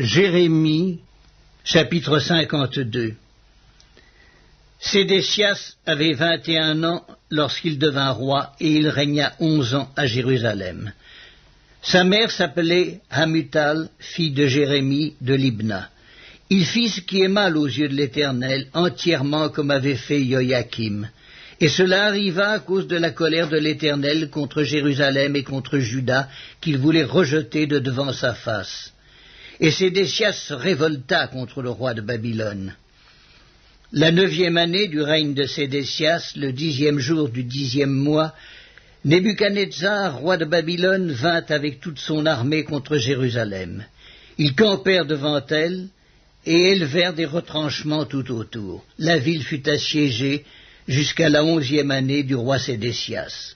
Jérémie, chapitre 52. Sédécias avait 21 ans lorsqu'il devint roi, et il régna 11 ans à Jérusalem. Sa mère s'appelait Hamutal, fille de Jérémie de Libna. Il fit ce qui est mal aux yeux de l'Éternel, entièrement comme avait fait Joachim. Et cela arriva à cause de la colère de l'Éternel contre Jérusalem et contre Juda, qu'il voulait rejeter de devant sa face. Et Sédécias se révolta contre le roi de Babylone. La 9e année du règne de Sédécias, le 10e jour du 10e mois, Nebuchadnezzar, roi de Babylone, vint avec toute son armée contre Jérusalem. Ils campèrent devant elle et élevèrent des retranchements tout autour. La ville fut assiégée jusqu'à la 11e année du roi Sédécias.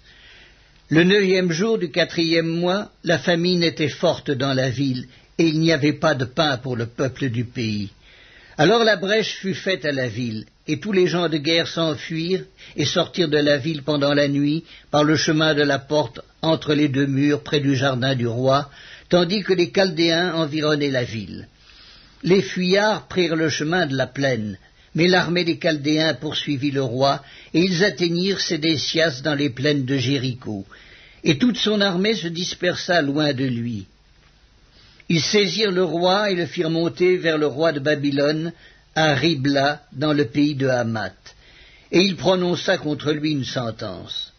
Le 9e jour du 4e mois, la famine était forte dans la ville, et il n'y avait pas de pain pour le peuple du pays. Alors la brèche fut faite à la ville, et tous les gens de guerre s'enfuirent et sortirent de la ville pendant la nuit par le chemin de la porte entre les deux murs près du jardin du roi, tandis que les Chaldéens environnaient la ville. Les fuyards prirent le chemin de la plaine, mais l'armée des Chaldéens poursuivit le roi, et ils atteignirent Sédécias dans les plaines de Jéricho, et toute son armée se dispersa loin de lui. Ils saisirent le roi et le firent monter vers le roi de Babylone, à Ribla, dans le pays de Hamath, et il prononça contre lui une sentence.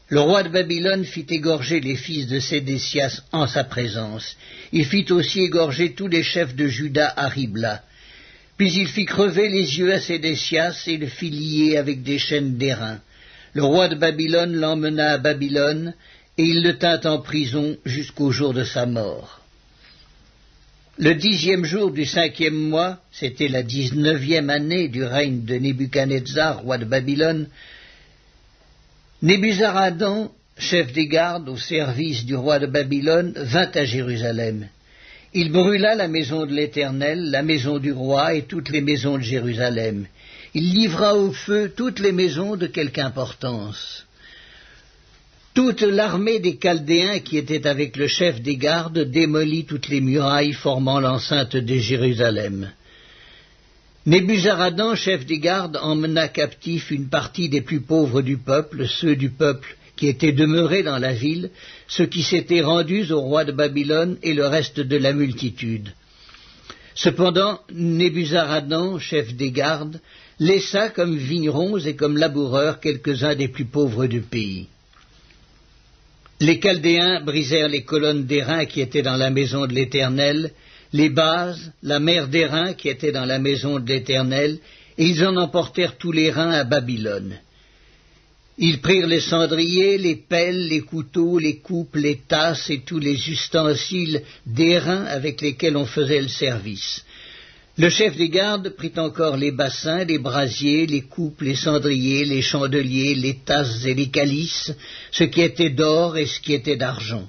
Le roi de Babylone fit égorger les fils de Sédécias en sa présence. Il fit aussi égorger tous les chefs de Juda à Ribla. Puis il fit crever les yeux à Sédécias et le fit lier avec des chaînes d'airain. Le roi de Babylone l'emmena à Babylone, et il le tint en prison jusqu'au jour de sa mort. Le 10e jour du 5e mois, c'était la 19e année du règne de Nebuchadnezzar, roi de Babylone, Nebuzaradan, chef des gardes au service du roi de Babylone, vint à Jérusalem. Il brûla la maison de l'Éternel, la maison du roi et toutes les maisons de Jérusalem. Il livra au feu toutes les maisons de quelque importance. Toute l'armée des Chaldéens qui était avec le chef des gardes démolit toutes les murailles formant l'enceinte de Jérusalem. Nebuzaradan, chef des gardes, emmena captif une partie des plus pauvres du peuple, ceux du peuple qui étaient demeurés dans la ville, ceux qui s'étaient rendus au roi de Babylone et le reste de la multitude. Cependant, Nebuzaradan, chef des gardes, laissa comme vignerons et comme laboureurs quelques-uns des plus pauvres du pays. Les Chaldéens brisèrent les colonnes d'airain qui étaient dans la maison de l'Éternel, les bases, la mer d'airain qui était dans la maison de l'Éternel, et ils en emportèrent tous les reins à Babylone. Ils prirent les cendriers, les pelles, les couteaux, les coupes, les tasses et tous les ustensiles d'airain avec lesquels on faisait le service. Le chef des gardes prit encore les bassins, les brasiers, les coupes, les cendriers, les chandeliers, les tasses et les calices, ce qui était d'or et ce qui était d'argent.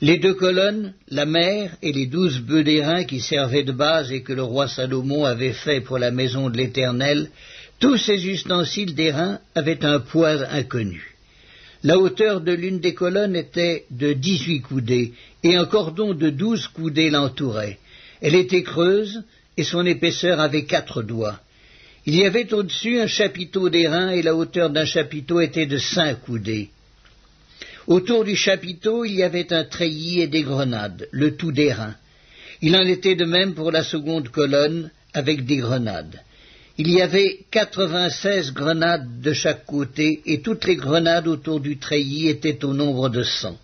Les 2 colonnes, la mer et les 12 bœufs d'airain qui servaient de base et que le roi Salomon avait fait pour la maison de l'Éternel, tous ces ustensiles d'airain avaient un poids inconnu. La hauteur de l'une des colonnes était de 18 coudées, et un cordon de 12 coudées l'entourait. Elle était creuse, et son épaisseur avait 4 doigts. Il y avait au-dessus un chapiteau d'airain, et la hauteur d'un chapiteau était de 5 coudées. Autour du chapiteau, il y avait un treillis et des grenades, le tout d'airain. Il en était de même pour la seconde colonne, avec des grenades. Il y avait 96 grenades de chaque côté, et toutes les grenades autour du treillis étaient au nombre de 100.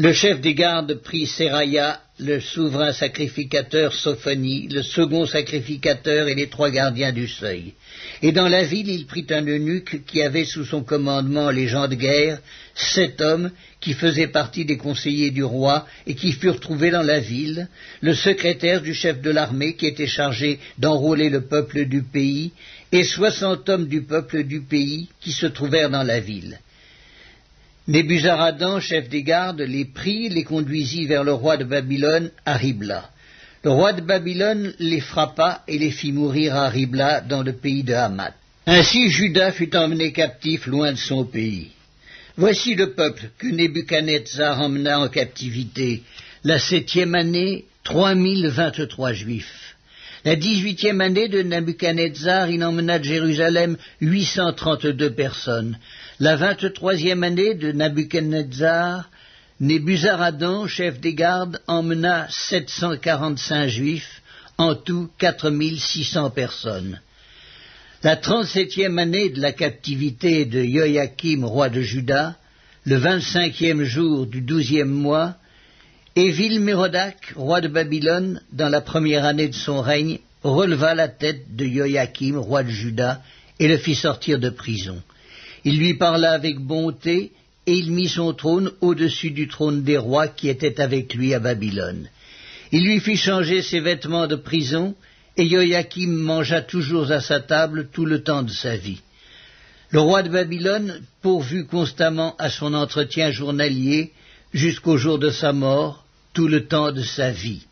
Le chef des gardes prit Seraya, le souverain sacrificateur Sophonie, le second sacrificateur et les 3 gardiens du seuil. Et dans la ville, il prit un eunuque qui avait sous son commandement les gens de guerre, 7 hommes qui faisaient partie des conseillers du roi et qui furent trouvés dans la ville, le secrétaire du chef de l'armée qui était chargé d'enrôler le peuple du pays, et 60 hommes du peuple du pays qui se trouvèrent dans la ville. Nebuzaradan, chef des gardes, les prit, les conduisit vers le roi de Babylone à Ribla. Le roi de Babylone les frappa et les fit mourir à Ribla dans le pays de Hamath. Ainsi Juda fut emmené captif loin de son pays. Voici le peuple que Nebuchadnezzar emmena en captivité, La 7e année, 3023 Juifs. La 18e année de Nabuchodonosor, il emmena de Jérusalem 832 personnes. La 23e année de Nabuchodonosor, Nebuzaradan, chef des gardes, emmena 745 Juifs, en tout 4600 personnes. La 37e année de la captivité de Joachim, roi de Juda, le 25e jour du 12e mois, Évil-Mérodach, roi de Babylone, dans la première année de son règne, releva la tête de Joachim, roi de Juda, et le fit sortir de prison. Il lui parla avec bonté, et il mit son trône au-dessus du trône des rois qui étaient avec lui à Babylone. Il lui fit changer ses vêtements de prison, et Joachim mangea toujours à sa table tout le temps de sa vie. Le roi de Babylone pourvut constamment à son entretien journalier jusqu'au jour de sa mort, tout le temps de sa vie.